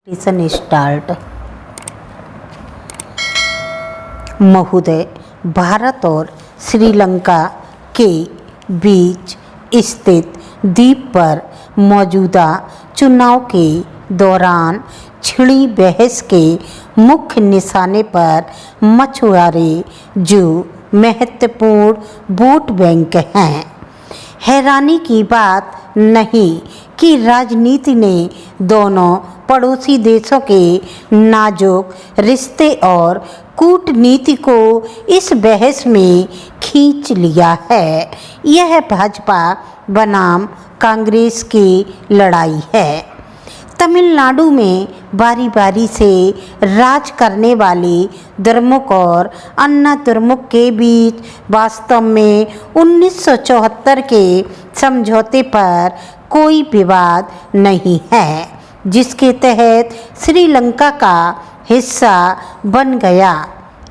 Presentation start. महोदय, भारत और श्रीलंका के बीच स्थित द्वीप पर मौजूदा चुनाव के दौरान छिड़ी बहस के मुख्य निशाने पर मछुआरे जो महत्वपूर्ण वोट बैंक हैं। हैरानी की बात नहीं कि राजनीति ने दोनों पड़ोसी देशों के नाजुक रिश्ते और कूटनीति को इस बहस में खींच लिया है। यह भाजपा बनाम कांग्रेस की लड़ाई है। तमिलनाडु में बारी बारी से राज करने वाले द्रमुक और अन्ना द्रमुक के बीच वास्तव में 1974 के समझौते पर कोई विवाद नहीं है, जिसके तहत श्रीलंका का हिस्सा बन गया।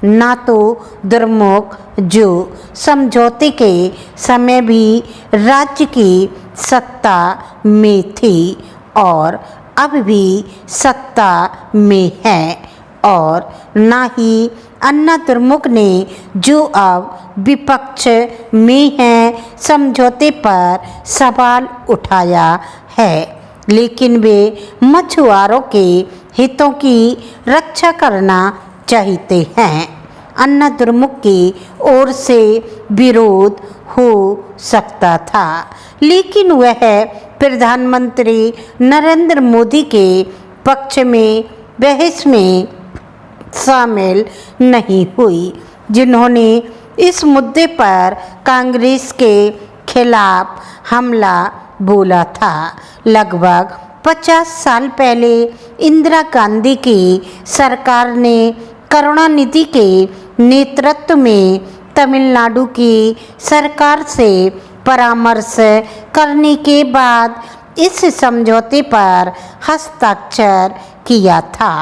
ना तो द्रमुक, जो समझौते के समय भी राज्य की सत्ता में थी और अब भी सत्ता में है, और ना ही अन्ना द्रमुक ने, जो अब विपक्ष में है, समझौते पर सवाल उठाया है। लेकिन वे मछुआरों के हितों की रक्षा करना चाहते हैं। अन्ना द्रमुक की ओर से विरोध हो सकता था, लेकिन वह प्रधानमंत्री नरेंद्र मोदी के पक्ष में बहस में शामिल नहीं हुई, जिन्होंने इस मुद्दे पर कांग्रेस के खिलाफ हमला बोला था। लगभग 50 साल पहले इंदिरा गांधी की सरकार ने करुणानिधि के नेतृत्व में तमिलनाडु की सरकार से परामर्श करने के बाद इस समझौते पर हस्ताक्षर किया था।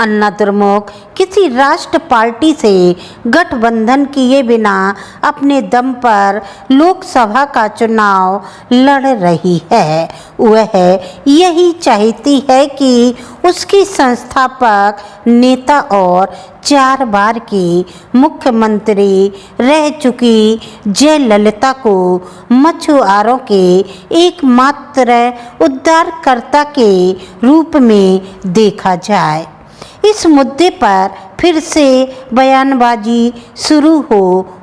अन्ना द्रमुक किसी राष्ट्र पार्टी से गठबंधन किए बिना अपने दम पर लोकसभा का चुनाव लड़ रही है। वह यही चाहती है कि उसकी संस्थापक नेता और 4 बार की मुख्यमंत्री रह चुकी जयललिता को मछुआरों के एकमात्र उद्धारकर्ता के रूप में देखा जाए। इस मुद्दे पर फिर से बयानबाजी शुरू हो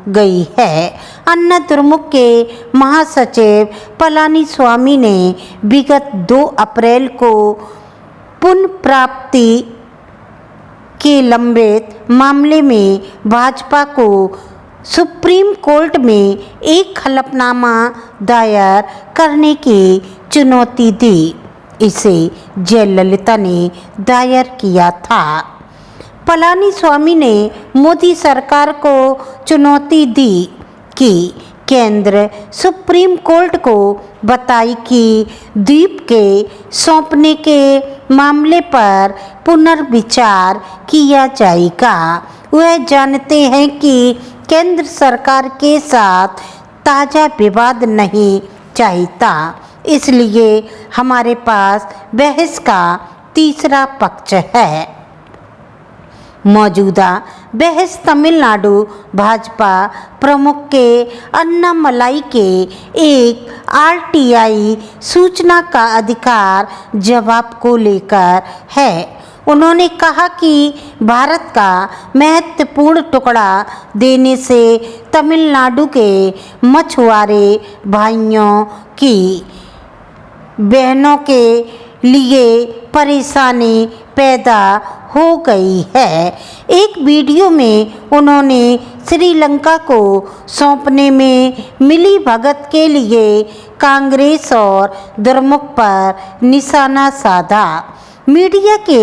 गई है। अन्ना द्रमुक के महासचिव पलानीस्वामी ने विगत 2 अप्रैल को पुनर्प्राप्ति के लंबित मामले में भाजपा को सुप्रीम कोर्ट में एक हलफनामा दायर करने की चुनौती दी। इसे जयललिता ने दायर किया था। पलानीस्वामी ने मोदी सरकार को चुनौती दी कि केंद्र सुप्रीम कोर्ट को बताई कि द्वीप के सौंपने के मामले पर पुनर्विचार किया जाएगा। वह जानते हैं कि केंद्र सरकार के साथ ताज़ा विवाद नहीं चाहता, इसलिए हमारे पास बहस का तीसरा पक्ष है। मौजूदा बहस तमिलनाडु भाजपा प्रमुख के अन्नामलाई के एक आरटीआई सूचना का अधिकार जवाब को लेकर है। उन्होंने कहा कि भारत का महत्वपूर्ण टुकड़ा देने से तमिलनाडु के मछुआरे भाइयों की बहनों के लिए परेशानी पैदा हो गई है। एक वीडियो में उन्होंने श्रीलंका को सौंपने में मिली भगत के लिए कांग्रेस और द्रमुक पर निशाना साधा। मीडिया के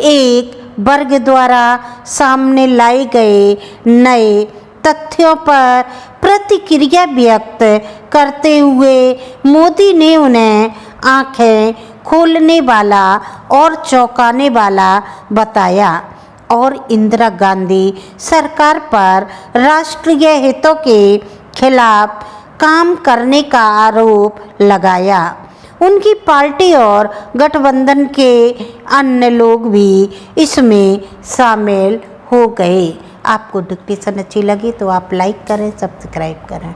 एक वर्ग द्वारा सामने लाए गए नए तथ्यों पर प्रतिक्रिया व्यक्त करते हुए मोदी ने उन्हें आंखें खोलने वाला और चौंकाने वाला बताया और इंदिरा गांधी सरकार पर राष्ट्रीय हितों के खिलाफ काम करने का आरोप लगाया। उनकी पार्टी और गठबंधन के अन्य लोग भी इसमें शामिल हो गए। आपको डिक्टेशन अच्छी लगी तो आप लाइक करें, सब्सक्राइब करें।